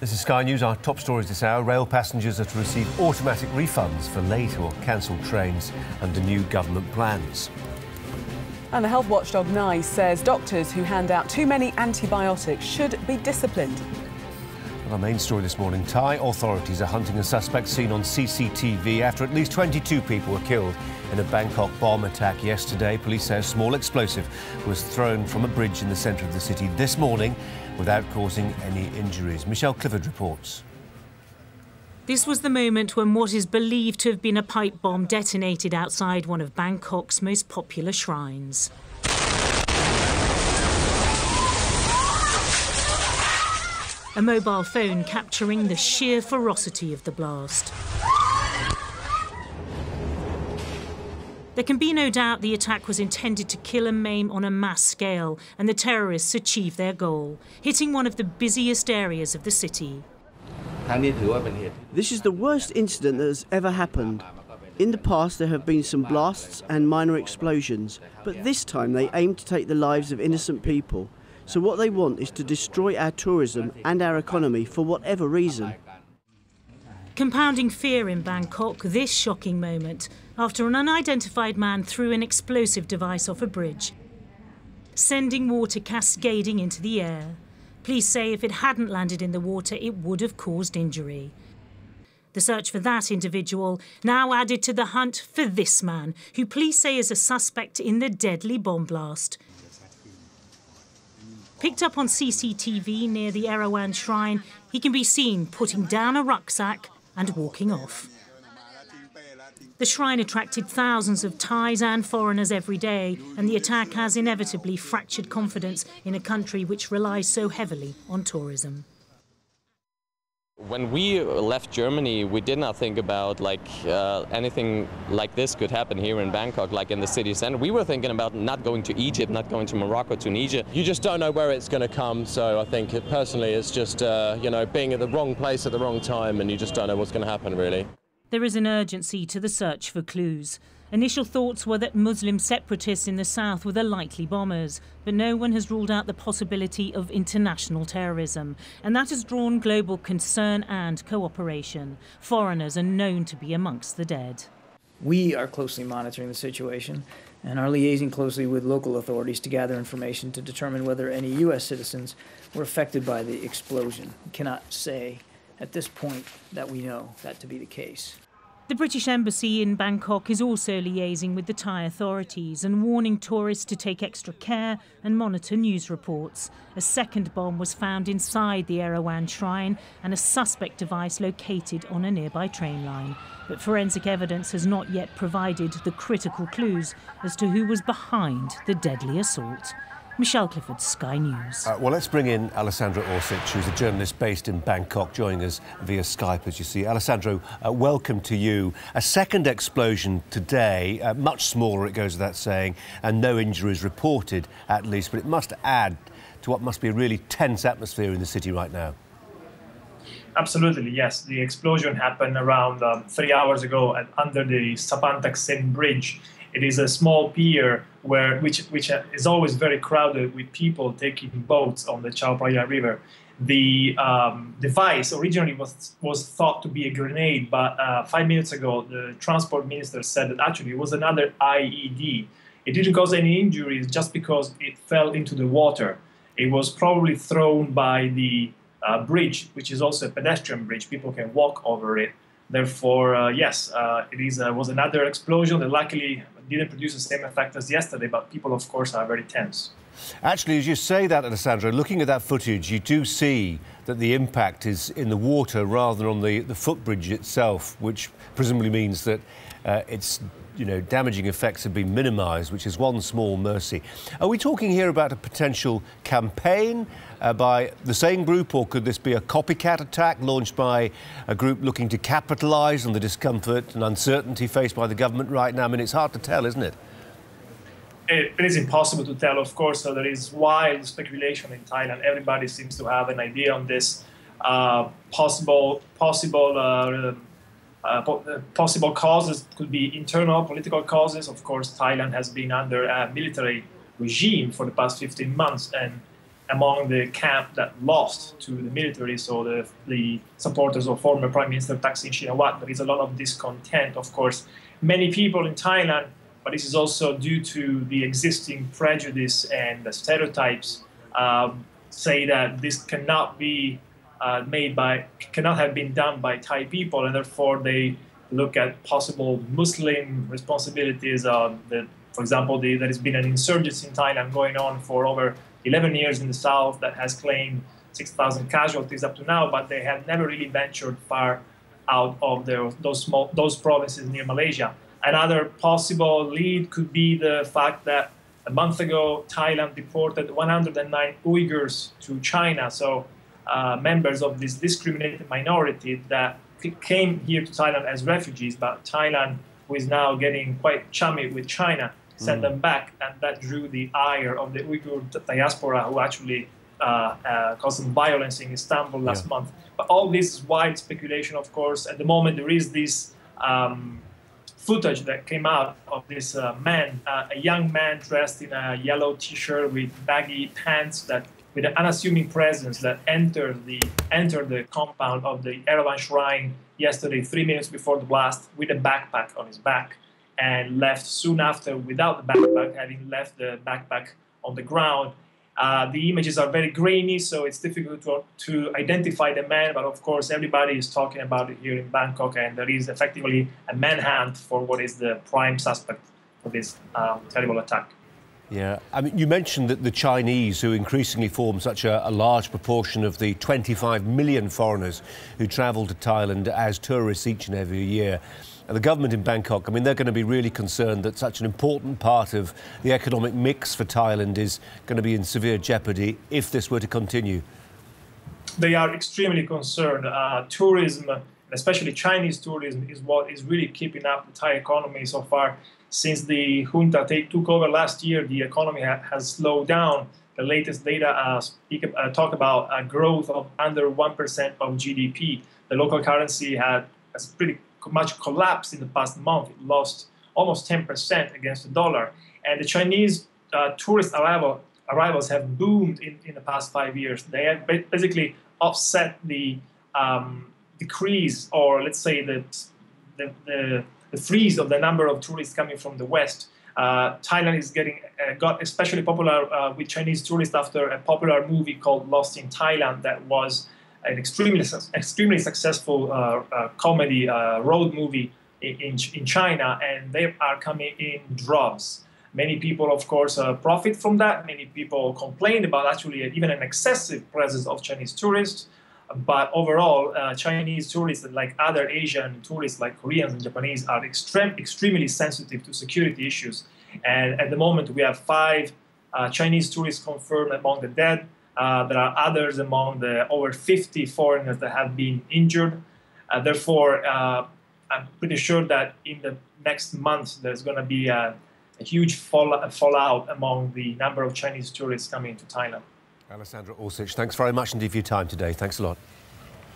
This is Sky News. Our top stories this hour. Rail passengers are to receive automatic refunds for late or cancelled trains under new government plans. And the health watchdog NICE says doctors who hand out too many antibiotics should be disciplined. And our main story this morning, Thai authorities are hunting a suspect seen on CCTV after at least 22 people were killed in a Bangkok bomb attack yesterday. Police say a small explosive was thrown from a bridge in the centre of the city this morning without causing any injuries. Michelle Clifford reports. This was the moment when what is believed to have been a pipe bomb detonated outside one of Bangkok's most popular shrines. A mobile phone capturing the sheer ferocity of the blast. There can be no doubt the attack was intended to kill and maim on a mass scale, and the terrorists achieved their goal, hitting one of the busiest areas of the city. This is the worst incident that has ever happened. In the past there have been some blasts and minor explosions, but this time they aim to take the lives of innocent people. So what they want is to destroy our tourism and our economy for whatever reason. Compounding fear in Bangkok, this shocking moment after an unidentified man threw an explosive device off a bridge, sending water cascading into the air. Police say if it hadn't landed in the water, it would have caused injury. The search for that individual now added to the hunt for this man, who police say is a suspect in the deadly bomb blast. Picked up on CCTV near the Erawan shrine, he can be seen putting down a rucksack and walking off. The shrine attracted thousands of Thais and foreigners every day, and the attack has inevitably fractured confidence in a country which relies so heavily on tourism. When we left Germany, we did not think about anything like this could happen here in Bangkok, like in the city center. We were thinking about not going to Egypt, not going to Morocco, Tunisia. You just don't know where it's going to come, so I think personally it's just being at the wrong place at the wrong time, and you just don't know what's going to happen, really. There is an urgency to the search for clues. Initial thoughts were that Muslim separatists in the south were the likely bombers, but no one has ruled out the possibility of international terrorism, and that has drawn global concern and cooperation. Foreigners are known to be amongst the dead. We are closely monitoring the situation and are liaising closely with local authorities to gather information to determine whether any U.S. citizens were affected by the explosion. We cannot say at this point that we know that to be the case. The British Embassy in Bangkok is also liaising with the Thai authorities and warning tourists to take extra care and monitor news reports. A second bomb was found inside the Erawan shrine and a suspect device located on a nearby train line. But forensic evidence has not yet provided the critical clues as to who was behind the deadly assault. Michelle Clifford, Sky News. Well, let's bring in Alessandro Ursic, who's a journalist based in Bangkok, joining us via Skype, as you see. Alessandro, welcome to you. A second explosion today, much smaller, it goes without saying, and no injuries reported, at least, but it must add to what must be a really tense atmosphere in the city right now. Absolutely, yes. The explosion happened around 3 hours ago under the Sapantak Bridge. It is a small pier which is always very crowded with people taking boats on the Chao Phraya River. The device originally was thought to be a grenade, but 5 minutes ago the transport minister said that actually it was another IED. It didn't cause any injuries just because it fell into the water. It was probably thrown by the bridge, which is also a pedestrian bridge. People can walk over it. Therefore, yes, it was another explosion that luckily didn't produce the same effect as yesterday, but people, of course, are very tense. Actually, as you say that, Alessandro, looking at that footage, you do see that the impact is in the water rather than on the footbridge itself, which presumably means that its damaging effects have been minimised, which is one small mercy. Are we talking here about a potential campaign by the same group, or could this be a copycat attack launched by a group looking to capitalise on the discomfort and uncertainty faced by the government right now? I mean, it's hard to tell, isn't it? It is impossible to tell, of course. So there is wild speculation in Thailand. Everybody seems to have an idea on this possible causes. Could be internal political causes. Of course, Thailand has been under a military regime for the past 15 months, and among the camp that lost to the military, so the supporters of former Prime Minister Thaksin Shinawatra. There is a lot of discontent, of course. Many people in Thailand, but this is also due to the existing prejudice and the stereotypes, say that this cannot be cannot have been done by Thai people, and therefore they look at possible Muslim responsibilities. For example, there has been an insurgency in Thailand going on for over 11 years in the south that has claimed 6,000 casualties up to now, but they have never really ventured far out of those provinces near Malaysia. Another possible lead could be the fact that a month ago, Thailand deported 109 Uyghurs to China, so members of this discriminated minority that came here to Thailand as refugees, but Thailand, who is now getting quite chummy with China, sent them back, and that drew the ire of the Uyghur diaspora, who actually caused some violence in Istanbul last month. But all this is wild speculation, of course. At the moment, there is this footage that came out of this man, a young man dressed in a yellow T-shirt with baggy pants, with an unassuming presence, that entered the compound of the Erawan shrine yesterday, 3 minutes before the blast, with a backpack on his back, and left soon after without the backpack, having left the backpack on the ground. The images are very grainy, so it's difficult to identify the man, but of course everybody is talking about it here in Bangkok, and there is effectively a manhunt for what is the prime suspect for this terrible attack. Yeah, I mean, you mentioned that the Chinese, who increasingly form such a large proportion of the 25 million foreigners who travel to Thailand as tourists each and every year, and the government in Bangkok, I mean, they're going to be really concerned that such an important part of the economic mix for Thailand is going to be in severe jeopardy if this were to continue. They are extremely concerned. Tourism, especially Chinese tourism, is what is really keeping up the Thai economy so far. Since the junta took over last year, the economy has slowed down. The latest data talk about a growth of under 1% of GDP. The local currency has pretty much collapsed in the past month. It lost almost 10% against the dollar. And the Chinese tourist arrivals have boomed in the past 5 years. They have basically offset the decrease, or let's say the freeze of the number of tourists coming from the West. Thailand is got especially popular with Chinese tourists after a popular movie called Lost in Thailand that was an extremely successful comedy road movie in China, and they are coming in droves. Many people, of course, profit from that. Many people complain about actually even an excessive presence of Chinese tourists. But overall, Chinese tourists, like other Asian tourists like Koreans and Japanese, are extremely sensitive to security issues. And at the moment, we have 5 Chinese tourists confirmed among the dead. There are others among the over 50 foreigners that have been injured. Therefore, I'm pretty sure that in the next months, there's going to be a huge fallout among the number of Chinese tourists coming to Thailand. Alessandro Ursic, thanks very much indeed for your time today. Thanks a lot.